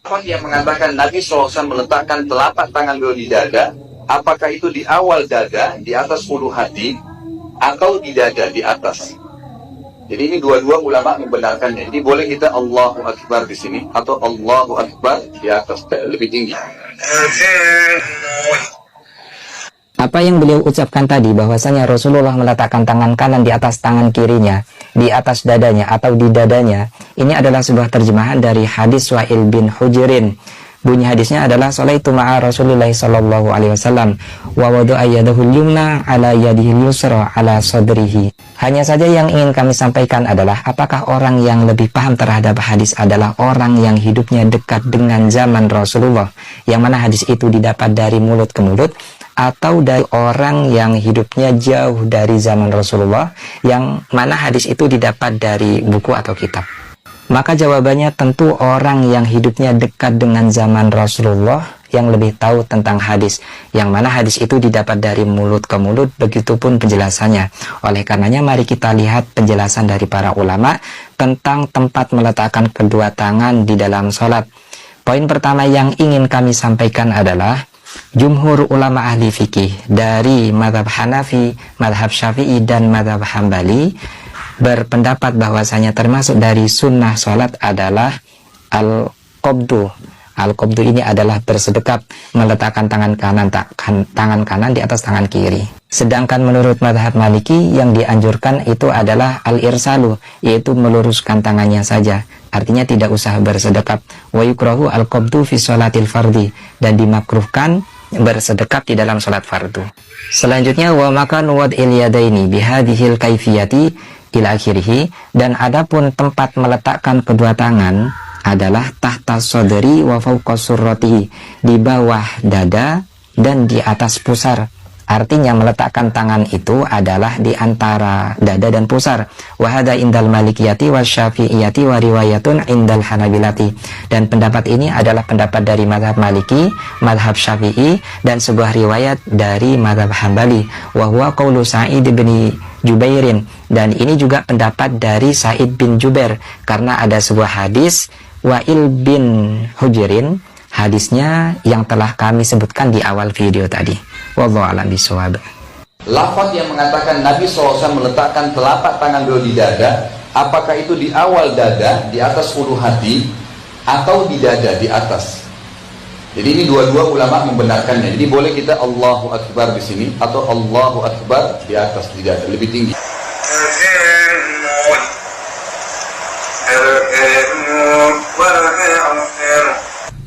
Yang mengatakan Nabi SAW meletakkan telapak tangan beliau di dada, apakah itu di awal dada, di atas ulu hati, atau di dada, di atas. Jadi ini dua-dua ulama membenarkannya. Jadi boleh kita Allahu Akbar di sini, atau Allahu Akbar di atas, lebih tinggi. Apa yang beliau ucapkan tadi, bahwasanya Rasulullah meletakkan tangan kanan di atas tangan kirinya, di atas dadanya atau di dadanya, ini adalah sebuah terjemahan dari hadis Wa'il bin Hujrin. Bunyi hadisnya adalah sholaitu ma'a Rasulillah sallallahu alaihi wasallam wa wada'a yadahul yumna ala yadihil yusra ala sadrihi. Hanya saja yang ingin kami sampaikan adalah apakah orang yang lebih paham terhadap hadis adalah orang yang hidupnya dekat dengan zaman Rasulullah, yang mana hadis itu didapat dari mulut ke mulut, atau dari orang yang hidupnya jauh dari zaman Rasulullah, yang mana hadis itu didapat dari buku atau kitab. Maka jawabannya tentu orang yang hidupnya dekat dengan zaman Rasulullah yang lebih tahu tentang hadis, yang mana hadis itu didapat dari mulut ke mulut, begitupun penjelasannya. Oleh karenanya mari kita lihat penjelasan dari para ulama tentang tempat meletakkan kedua tangan di dalam sholat. Poin pertama yang ingin kami sampaikan adalah jumhur ulama ahli fikih dari madhab Hanafi, madhab Syafi'i, dan madhab Hambali berpendapat bahwasanya termasuk dari sunnah sholat adalah al-qabdu. Al-qabdu ini adalah bersedekap, meletakkan tangan kanan di atas tangan kiri. Sedangkan menurut madhab Maliki yang dianjurkan itu adalah al-irsalu, yaitu meluruskan tangannya saja. Artinya tidak usah bersedekap. Wa yukrahu al-qabdu fi sholatil fardi, dan dimakruhkan bersedekap di dalam sholat fardu. Selanjutnya wa makan wad'il yadaini bihadhil kaifiyati ila akhirih, dan adapun tempat meletakkan kedua tangan adalah tahta sodri wa fawqa surratihi, di bawah dada dan di atas pusar. Artinya meletakkan tangan itu adalah di antara dada dan pusar. Wa hadza indal malikiyati wa syafi'iyati wa riwayatun indal hanabilati. Dan pendapat ini adalah pendapat dari madhab Maliki, madhab Syafi'i, dan sebuah riwayat dari madhab Hambali. Wa huwa qawlu Sa'id bin Jubairin, dan ini juga pendapat dari Sa'id bin Jubair, karena ada sebuah hadis Wa'il bin Hujrin, hadisnya yang telah kami sebutkan di awal video tadi. Wallahu a'lam bishawab. Lafaz yang mengatakan Nabi SAW meletakkan telapak tangan beliau di dada, apakah itu di awal dada, di atas ulu hati, atau di dada, di atas. Jadi ini dua-dua ulama membenarkannya. Jadi boleh kita Allahu Akbar di sini, atau Allahu Akbar di atas, di dada, lebih tinggi.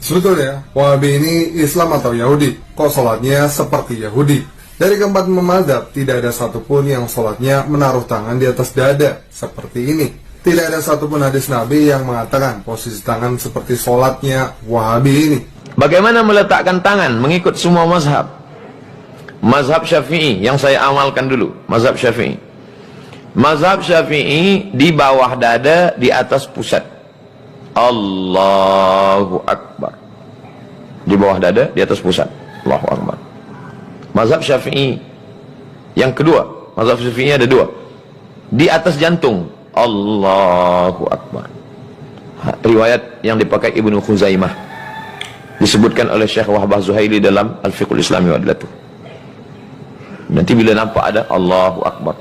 Sebetulnya Wahabi ini Islam atau Yahudi? Kok sholatnya seperti Yahudi? Dari keempat mazhab tidak ada satupun yang sholatnya menaruh tangan di atas dada seperti ini. Tidak ada satupun hadis Nabi yang mengatakan posisi tangan seperti sholatnya Wahabi ini. Bagaimana meletakkan tangan mengikut semua mazhab? Mazhab Syafi'i yang saya amalkan dulu, mazhab Syafi'i. Mazhab Syafi'i di bawah dada, di atas pusat. Allahu Akbar. Di bawah dada, di atas pusat. Allahu Akbar. Mazhab Syafi'i yang kedua, mazhab Syafi'i ada dua. Di atas jantung. Allahu Akbar. Riwayat yang dipakai Ibnu Khuzaimah, disebutkan oleh Syekh Wahbah Zuhaili dalam Al-Fiqhul Islami wa Adlatuh. Nanti bila nampak ada Allahu Akbar.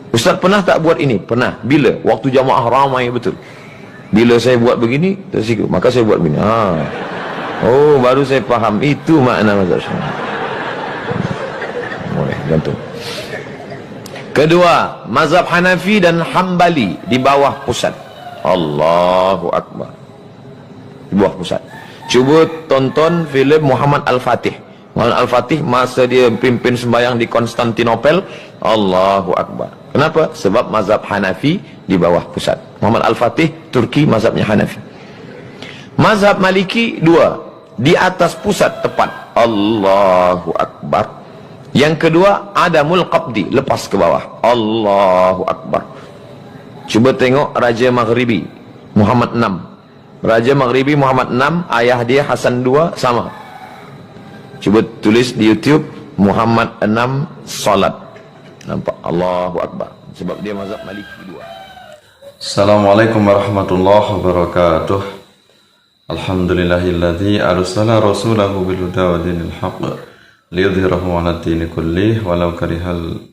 Ustaz pernah tak buat ini? Pernah. Bila? Waktu jamaah ramai betul. Bila saya buat begini, tersiku, maka saya buat begini. Oh, baru saya faham. Itu makna mazhab Syafi'i. Boleh, jantung. Kedua, mazhab Hanafi dan Hambali di bawah pusat. Allahu Akbar. Di bawah pusat. Cuba tonton filem Muhammad Al-Fatih. Muhammad Al-Fatih masa dia pimpin sembahyang di Konstantinopel. Allahu Akbar. Kenapa? Sebab mazhab Hanafi di bawah pusat. Muhammad Al-Fatih, Turki, mazhabnya Hanafi. Mazhab Maliki dua, di atas pusat tepat. Allahu Akbar. Yang kedua, adamul qabdi, lepas ke bawah. Allahu Akbar. Cuba tengok Raja Maghribi Muhammad 6. Raja Maghribi Muhammad 6, ayah dia Hasan 2 sama. Cuba tulis di YouTube Muhammad 6 salat. Nampak? Allahu Akbar. Sebab dia mazhab Maliki 2. Assalamualaikum warahmatullahi wabarakatuh. Alhamdulillahilladzi arsala rasulahu bil huda wa dinil haqq liyudhhirahu 'ala ad-dini kullih walau karihal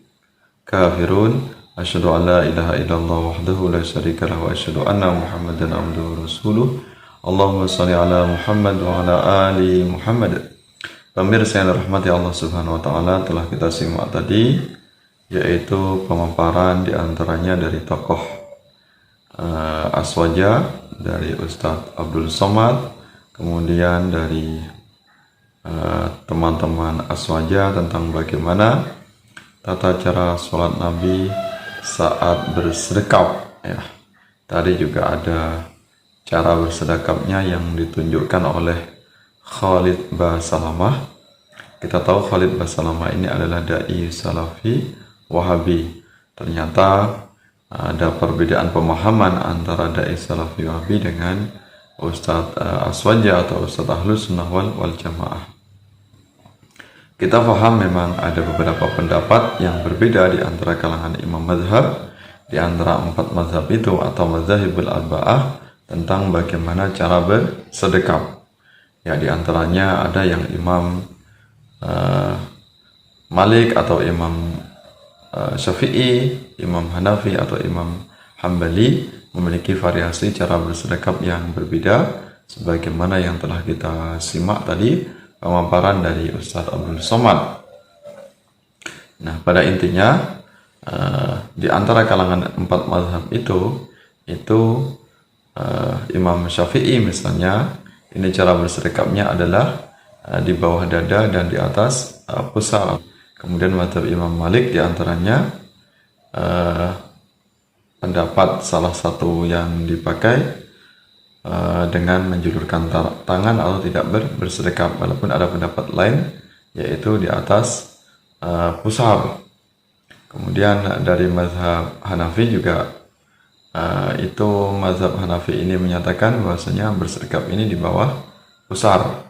kafirun. Asyhadu an la ilaha illallah wahdahu la syarika lahu wa asyhadu anna Muhammadan abduhu wa rasuluh. Allahumma shalli ala Muhammad wa ala ali Muhammad. Pemirsa yang dirahmati Allah Subhanahu wa taala, telah kita simak tadi yaitu pemaparan diantaranya dari tokoh Aswaja, dari Ustadz Abdul Somad, kemudian dari teman-teman Aswaja tentang bagaimana tata cara sholat Nabi saat bersedekap. Ya, tadi juga ada cara bersedekapnya yang ditunjukkan oleh Khalid Basalamah. Kita tahu Khalid Basalamah ini adalah dai Salafi Wahabi. Ternyata ada perbedaan pemahaman antara dai Salafi Wahabi dengan Ustadz Aswaja atau Ustadz Ahlus Sunnah wal Jamaah. Kita paham memang ada beberapa pendapat yang berbeda di antara kalangan imam mazhab, di antara 4 mazhab itu atau mazhabul arba'ah, tentang bagaimana cara bersedekap. Ya, di antaranya ada yang Imam Malik atau Imam Syafi'i, Imam Hanafi atau Imam Hambali memiliki variasi cara bersedekap yang berbeda, sebagaimana yang telah kita simak tadi pemaparan dari Ustadz Abdul Somad. Nah, pada intinya di antara kalangan 4 mazhab itu Imam Syafi'i misalnya, ini cara bersedekapnya adalah di bawah dada dan di atas pusar. Kemudian mazhab Imam Malik di antaranya pendapat salah satu yang dipakai dengan menjulurkan tangan atau tidak bersedekap, walaupun ada pendapat lain yaitu di atas pusar. Kemudian dari mazhab Hanafi juga itu mazhab Hanafi ini menyatakan bahwasanya bersedekap ini di bawah pusar,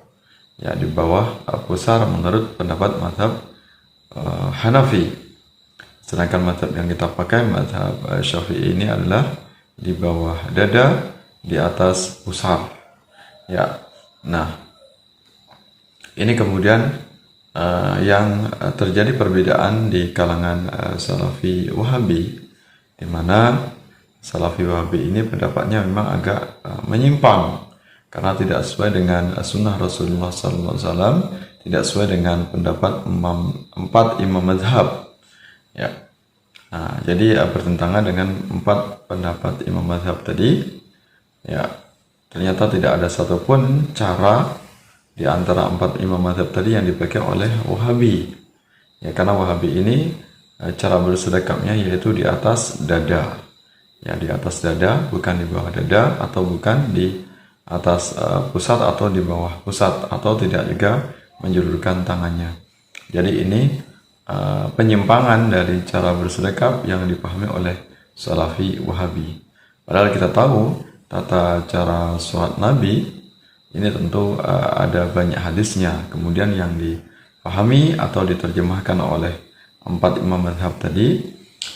ya di bawah pusar menurut pendapat mazhab Hanafi. Sedangkan mazhab yang kita pakai mazhab Syafi'i ini adalah di bawah dada, di atas pusar. Ya, nah ini kemudian yang terjadi perbedaan di kalangan Salafi Wahabi, di mana Salafi Wahabi ini pendapatnya memang agak menyimpang karena tidak sesuai dengan sunnah Rasulullah SAW, tidak sesuai dengan pendapat 4 imam mazhab. Ya, nah, jadi bertentangan dengan 4 pendapat imam mazhab tadi. Ya, ternyata tidak ada satupun cara di antara 4 imam mazhab tadi yang dipakai oleh Wahabi. Ya, karena Wahabi ini cara bersedekapnya yaitu di atas dada. Ya, di atas dada, bukan di bawah dada, atau bukan di atas pusat atau di bawah pusat, atau tidak juga menjulurkan tangannya. Jadi ini penyimpangan dari cara bersedekap yang dipahami oleh Salafi Wahabi. Padahal kita tahu tata cara sholat Nabi ini tentu ada banyak hadisnya. Kemudian yang dipahami atau diterjemahkan oleh 4 imam mazhab tadi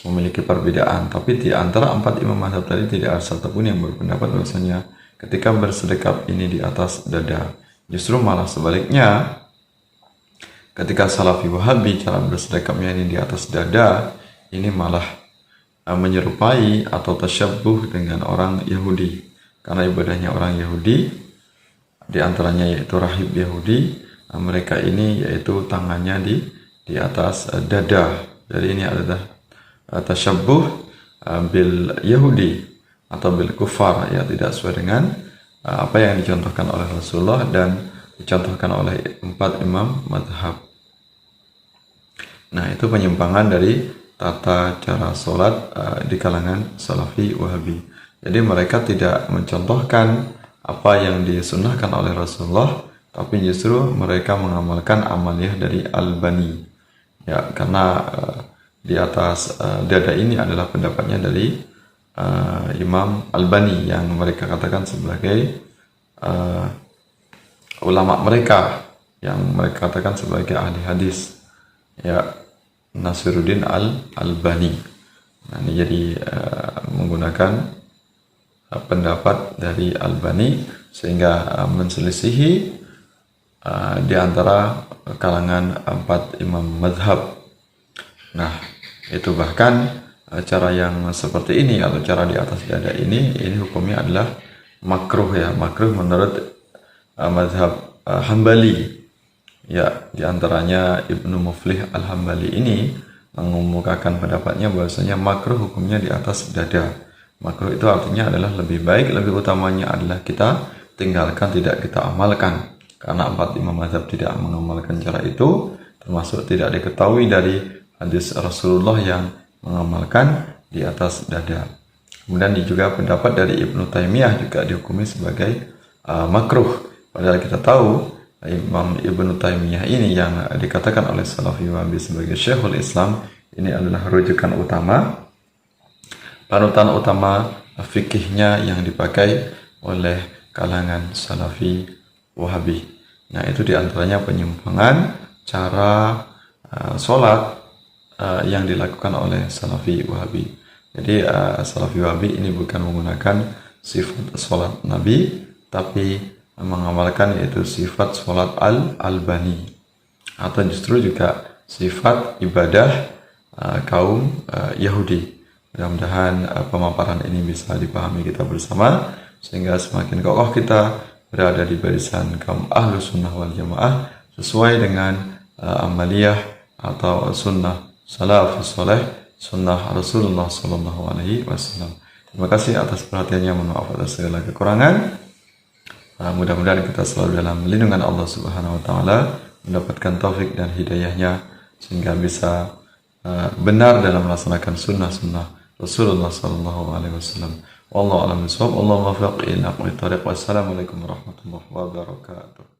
memiliki perbedaan. Tapi di antara 4 imam mazhab tadi tidak ada satupun yang berpendapat bahwasanya ketika bersedekap ini di atas dada. Justru malah sebaliknya, ketika Salafi Wahabi cara bersedekapnya ini di atas dada, ini malah menyerupai atau tasyabbuh dengan orang Yahudi, karena ibadahnya orang Yahudi di antaranya yaitu rahib Yahudi, mereka ini yaitu tangannya di atas dada. Jadi ini adalah tasyabbuh bil Yahudi atau bil kufar, ya tidak sesuai dengan apa yang dicontohkan oleh Rasulullah dan dicontohkan oleh 4 imam mazhab. Nah, itu penyimpangan dari tata cara sholat di kalangan Salafi Wahabi. Jadi mereka tidak mencontohkan apa yang disunnahkan oleh Rasulullah, tapi justru mereka mengamalkan amaliyah dari Albani. Ya, karena di atas dada ini adalah pendapatnya dari Imam Albani yang mereka katakan sebagai ulama mereka, yang mereka katakan sebagai ahli hadis. Ya, Nasiruddin Al-Albani. Nah, ini jadi menggunakan pendapat dari Albani sehingga menselisihi di antara kalangan 4 imam madhab. Nah, itu bahkan cara yang seperti ini atau cara di atas dada ini hukumnya adalah makruh ya, makruh menurut madhab Hambali. Ya, di antaranya Ibnu Muflih Al-Hambali ini mengemukakan pendapatnya bahwasanya makruh hukumnya di atas dada. Makruh itu artinya adalah lebih baik, lebih utamanya adalah kita tinggalkan, tidak kita amalkan. Karena 4 imam mazhab tidak mengamalkan cara itu, termasuk tidak diketahui dari hadis Rasulullah yang mengamalkan di atas dada. Kemudian juga pendapat dari Ibnu Taimiyah juga dihukumi sebagai makruh. Padahal kita tahu Imam Ibnu Taimiyah ini yang dikatakan oleh Salafi Wahabi sebagai Syekhul Islam, ini adalah rujukan utama, panutan utama fikihnya yang dipakai oleh kalangan Salafi Wahabi. Nah, itu diantaranya penyimpangan cara sholat yang dilakukan oleh Salafi Wahabi. Jadi Salafi Wahabi ini bukan menggunakan sifat sholat Nabi, tapi mengamalkan yaitu sifat sholat Al-Albani, atau justru juga sifat ibadah kaum Yahudi. Mudah-mudahan pemaparan ini bisa dipahami kita bersama, sehingga semakin kokoh kita berada di barisan kaum Ahlus Sunnah wal Jamaah sesuai dengan amaliyah atau sunnah salafus soleh, sunnah Rasulullah Sallallahu Alaihi Wasallam. Terima kasih atas perhatiannya, mohon maaf atas segala kekurangan. Mudah-mudahan kita selalu dalam lindungan Allah Subhanahu Wa Taala, mendapatkan taufik dan hidayahnya sehingga bisa benar dalam melaksanakan sunnah-sunnah Rasulullah Sallallahu Alaihi Wasallam. Wallahu a'lam bishawab. Allahumma waffiq ila aqwamit thariq. Wassalamualaikum warahmatullahi wabarakatuh.